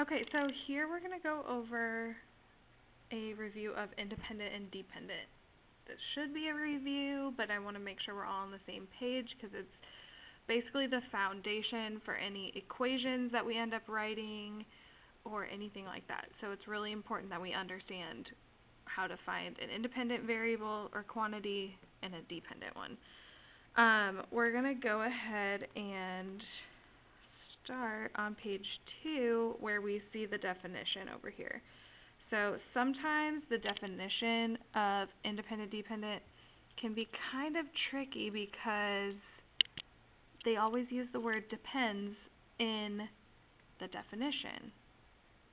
Okay, so here we're going to go over a review of independent and dependent. This should be a review, but I want to make sure we're all on the same page because it's basically the foundation for any equations that we end up writing or anything like that. So it's really important that we understand how to find an independent variable or quantity and a dependent one. We're going to go ahead and start on page 2 where we see the definition over here. So sometimes the definition of independent dependent can be kind of tricky because they always use the word depends in the definition.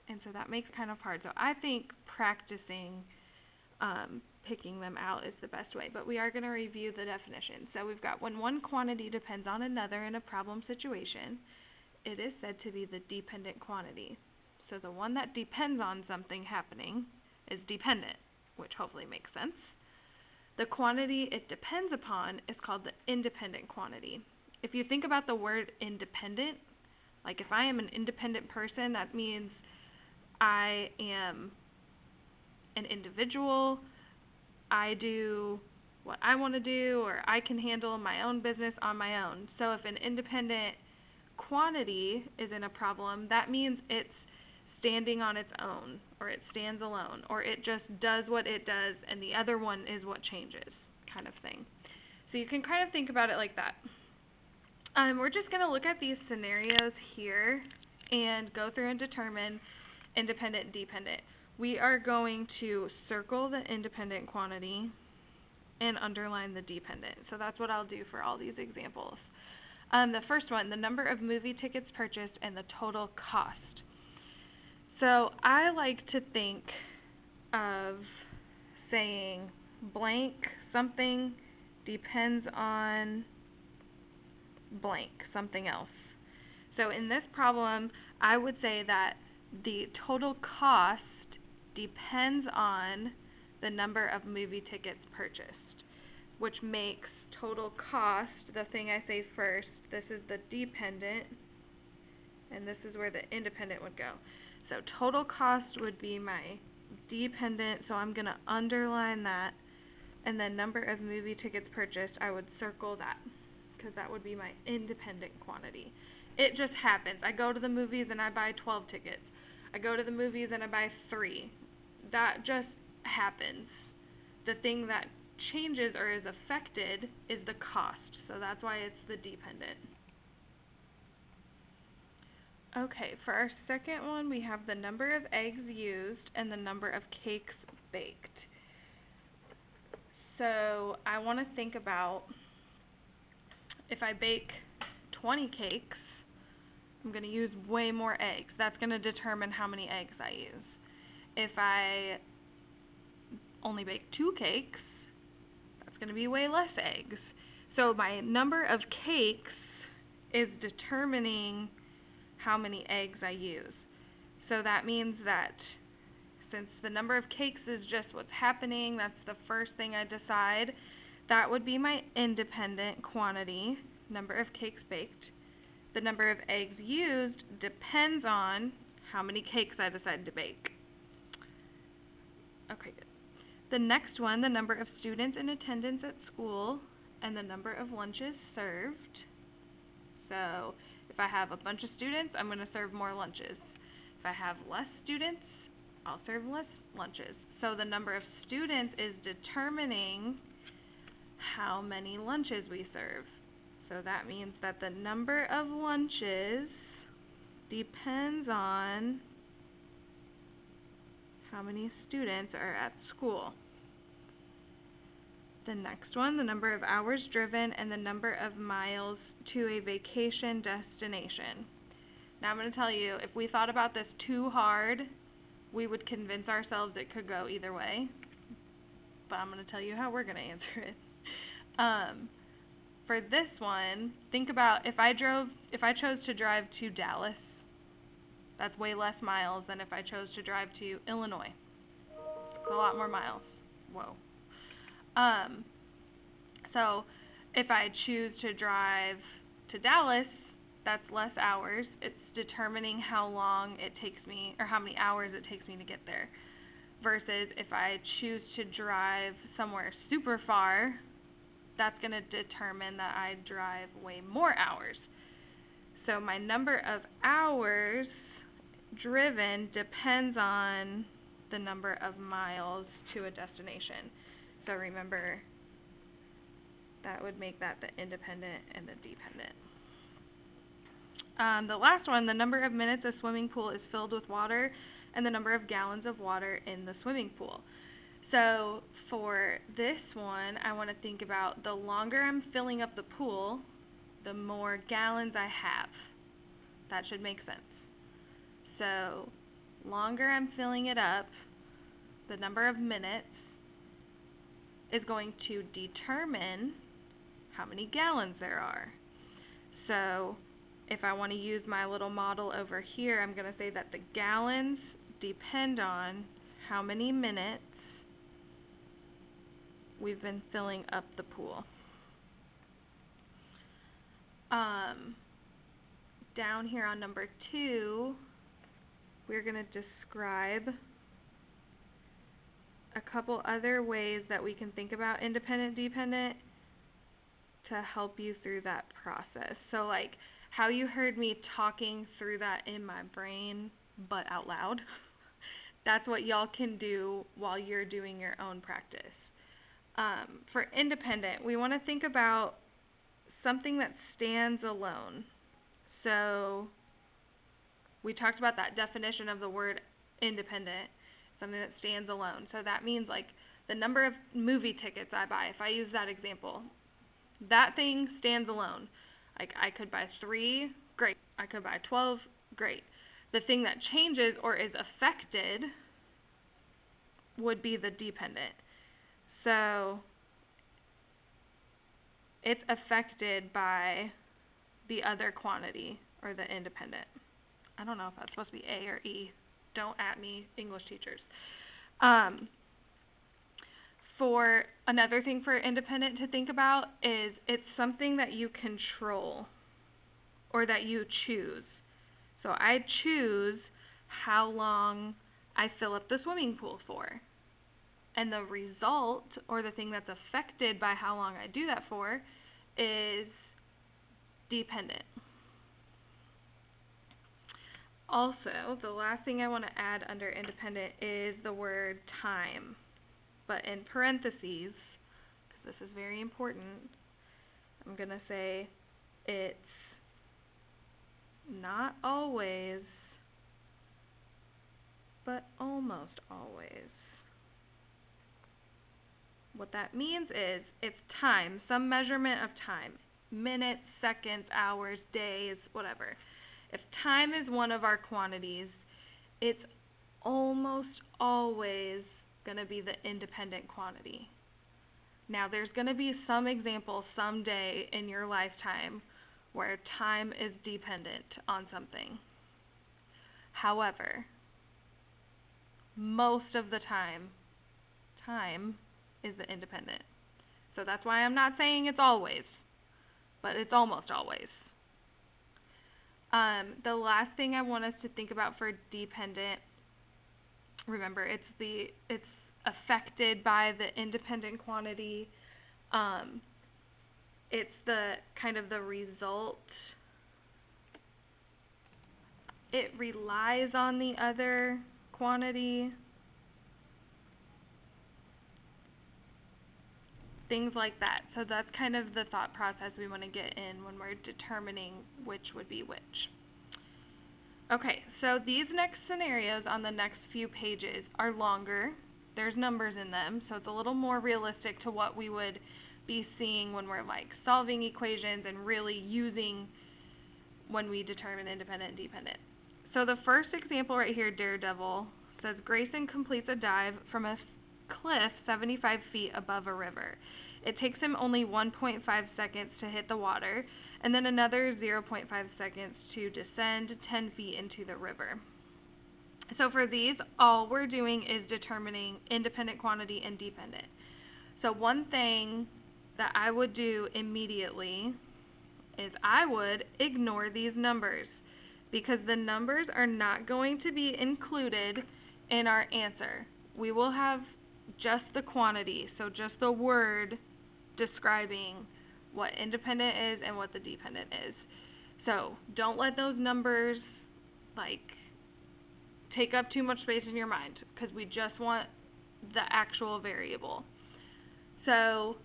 And so that makes kind of hard. So I think practicing picking them out is the best way. But we are going to review the definition. So we've got when one quantity depends on another in a problem situation, it is said to be the dependent quantity. So the one that depends on something happening is dependent, which hopefully makes sense. The quantity it depends upon is called the independent quantity. If you think about the word independent, like if I am an independent person, that means I am an individual, I do what I want to do, or I can handle my own business on my own. So if an independent quantity is in a problem, that means it's standing on its own, or it stands alone, or it just does what it does and the other one is what changes, kind of thing. So you can kind of think about it like that. We're just going to look at these scenarios here and go through and determine independent and dependent. We are going to circle the independent quantity and underline the dependent. So that's what I'll do for all these examples. The first one, the number of movie tickets purchased and the total cost. So I like to think of saying blank something depends on blank something else. So in this problem, I would say that the total cost depends on the number of movie tickets purchased, which makes total cost the thing I say first. This is the dependent, and this is where the independent would go. So total cost would be my dependent, so I'm going to underline that, and then number of movie tickets purchased, I would circle that, because that would be my independent quantity. It just happens. I go to the movies and I buy 12 tickets. I go to the movies and I buy 3. That just happens. The thing that changes or is affected is the cost, so that's why it's the dependent. Okay, for our second one, we have the number of eggs used and the number of cakes baked. So I want to think about if I bake 20 cakes, I'm going to use way more eggs. That's going to determine how many eggs I use. If I only bake 2 cakes, that's going to be way less eggs. So my number of cakes is determining how many eggs I use. So that means that since the number of cakes is just what's happening, that's the first thing I decide, that would be my independent quantity, number of cakes baked. The number of eggs used depends on how many cakes I decide to bake. Okay, good. The next one, the number of students in attendance at school and the number of lunches served. So if I have a bunch of students, I'm going to serve more lunches. If I have less students, I'll serve less lunches. So the number of students is determining how many lunches we serve. So that means that the number of lunches depends on how many students are at school. The next one, the number of hours driven and the number of miles to a vacation destination. Now I'm going to tell you, if we thought about this too hard, we would convince ourselves it could go either way. But I'm going to tell you how we're going to answer it. For this one, think about if I chose to drive to Dallas, that's way less miles than if I chose to drive to Illinois. It's a lot more miles. Whoa. So if I choose to drive to Dallas, that's less hours. It's determining how long it takes me, or how many hours it takes me to get there. Versus if I choose to drive somewhere super far, that's going to determine that I drive way more hours. So my number of hours driven depends on the number of miles to a destination. So remember, that would make that the independent and the dependent. The last one, the number of minutes a swimming pool is filled with water and the number of gallons of water in the swimming pool. So for this one, I want to think about the longer I'm filling up the pool, the more gallons I have. That should make sense. So longer I'm filling it up, the number of minutes is going to determine how many gallons there are. So if I want to use my little model over here, I'm going to say that the gallons depend on how many minutes we've been filling up the pool. Down here on number 2, we're going to describe a couple other ways that we can think about independent-dependent to help you through that process. So like how you heard me talking through that in my brain but out loud, that's what y'all can do while you're doing your own practice. For independent, we want to think about something that stands alone. So we talked about that definition of the word independent, something that stands alone. So that means like the number of movie tickets I buy, if I use that example, that thing stands alone. Like I could buy 3, great. I could buy 12, great. The thing that changes or is affected would be the dependent. So it's affected by the other quantity, or the independent. I don't know if that's supposed to be A or E. Don't at me, English teachers. For another thing for independent to think about is it's something that you control or that you choose. So I choose how long I fill up the swimming pool for. And the result, or the thing that's affected by how long I do that for, is dependent. Also, the last thing I want to add under independent is the word time. But in parentheses, because this is very important, I'm going to say it's not always, but almost always. What that means is it's time, some measurement of time, minutes, seconds, hours, days, whatever. If time is one of our quantities, it's almost always going to be the independent quantity. Now, there's going to be some example someday in your lifetime where time is dependent on something. However, most of the time is the independent. So that's why I'm not saying it's always, but it's almost always. The last thing I want us to think about for dependent, remember it's affected by the independent quantity. It's the kind of the result. It relies on the other quantity. Things like that. So that's kind of the thought process we want to get in when we're determining which would be which. Okay, so these next scenarios on the next few pages are longer. There's numbers in them, so it's a little more realistic to what we would be seeing when we're like solving equations and really using when we determine independent and dependent. So the first example right here, Daredevil, says Grayson completes a dive from a cliff 75 feet above a river. It takes him only 1.5 seconds to hit the water, and then another 0.5 seconds to descend 10 feet into the river. So for these, all we're doing is determining independent quantity and dependent. So one thing that I would do immediately is I would ignore these numbers because the numbers are not going to be included in our answer. We will have just the quantity, so just the word describing what independent is and what the dependent is. So don't let those numbers take up too much space in your mind because we just want the actual variable. So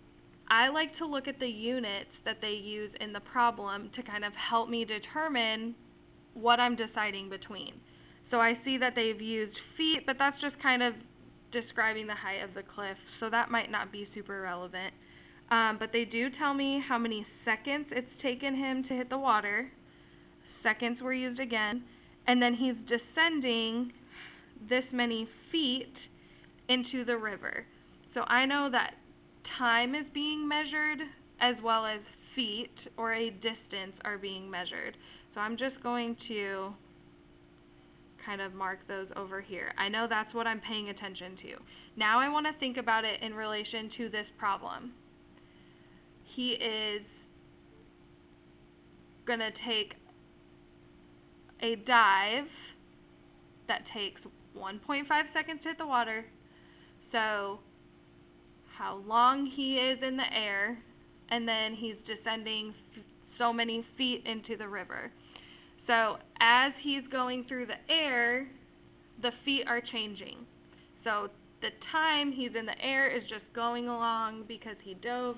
I like to look at the units that they use in the problem to kind of help me determine what I'm deciding between. So I see that they've used feet, but that's just kind of describing the height of the cliff, so that might not be super relevant. But they do tell me how many seconds it's taken him to hit the water. Seconds were used again. And then he's descending this many feet into the river. So I know that time is being measured as well as feet or a distance are being measured. So I'm just going to kind of mark those over here. I know that's what I'm paying attention to. Now I want to think about it in relation to this problem. He is going to take a dive that takes 1.5 seconds to hit the water. So how long he is in the air, and then he's descending so many feet into the river. So as he's going through the air, the feet are changing. So the time he's in the air is just going along because he dove,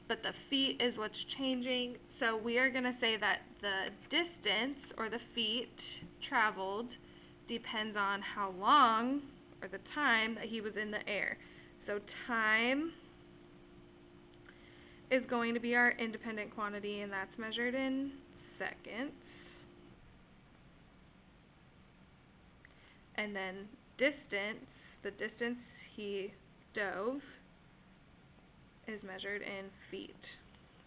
but the feet is what's changing. So we are going to say that the distance, or the feet traveled, depends on how long, or the time that he was in the air. So time is going to be our independent quantity, and that's measured in seconds. And then distance, the distance he dove, is measured in feet.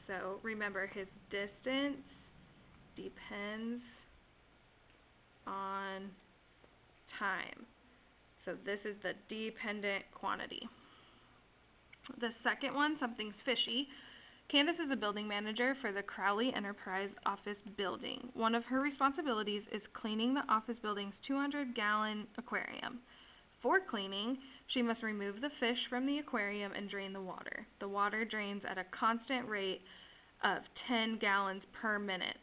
So remember, his distance depends on time. So this is the dependent quantity. The second one, something's fishy. Candace is a building manager for the Crowley Enterprise office building. One of her responsibilities is cleaning the office building's 200-gallon aquarium. For cleaning, she must remove the fish from the aquarium and drain the water. The water drains at a constant rate of 10 gallons per minute.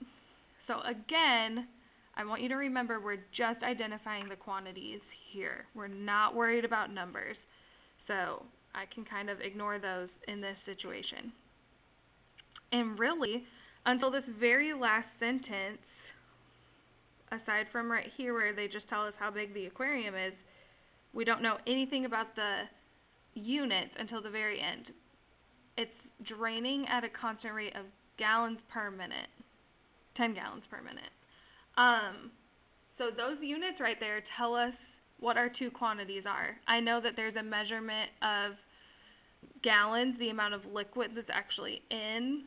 So again, I want you to remember we're just identifying the quantities here. We're not worried about numbers. So I can kind of ignore those in this situation. And really, until this very last sentence, aside from right here where they just tell us how big the aquarium is, we don't know anything about the units until the very end. It's draining at a constant rate of gallons per minute, 10 gallons per minute. So those units right there tell us what our two quantities are. I know that there's a measurement of gallons, the amount of liquid that's actually in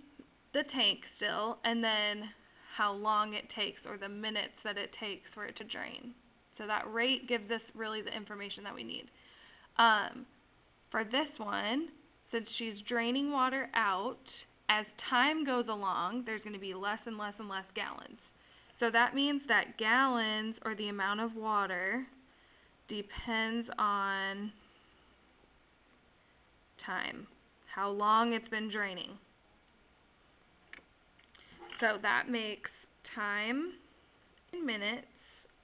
the tank still, and then how long it takes, or the minutes that it takes for it to drain. So that rate gives us really the information that we need. For this one, since she's draining water out, as time goes along, there's going to be less and less and less gallons. So that means that gallons, or the amount of water, depends on time, how long it's been draining. So that makes time in minutes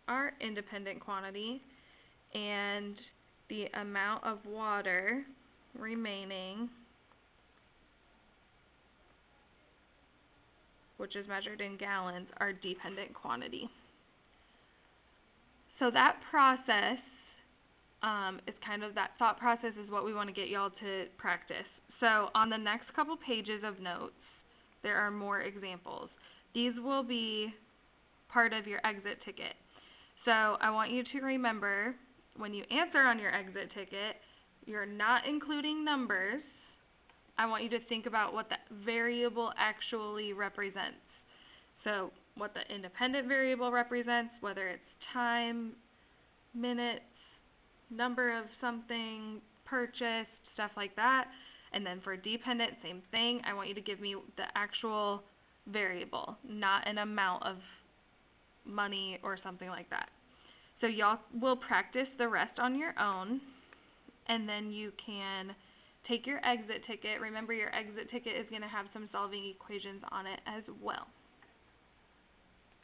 our independent quantity, and the amount of water remaining, which is measured in gallons, our dependent quantity. So that process is kind of, that thought process is what we want to get y'all to practice. So on the next couple pages of notes, there are more examples. These will be part of your exit ticket. So I want you to remember, when you answer on your exit ticket, you're not including numbers. I want you to think about what that variable actually represents. So what the independent variable represents, whether it's time, minutes, number of something purchased, stuff like that. And then for dependent, same thing. I want you to give me the actual variable, not an amount of money or something like that. So y'all will practice the rest on your own, and then you can take your exit ticket. Remember, your exit ticket is going to have some solving equations on it as well.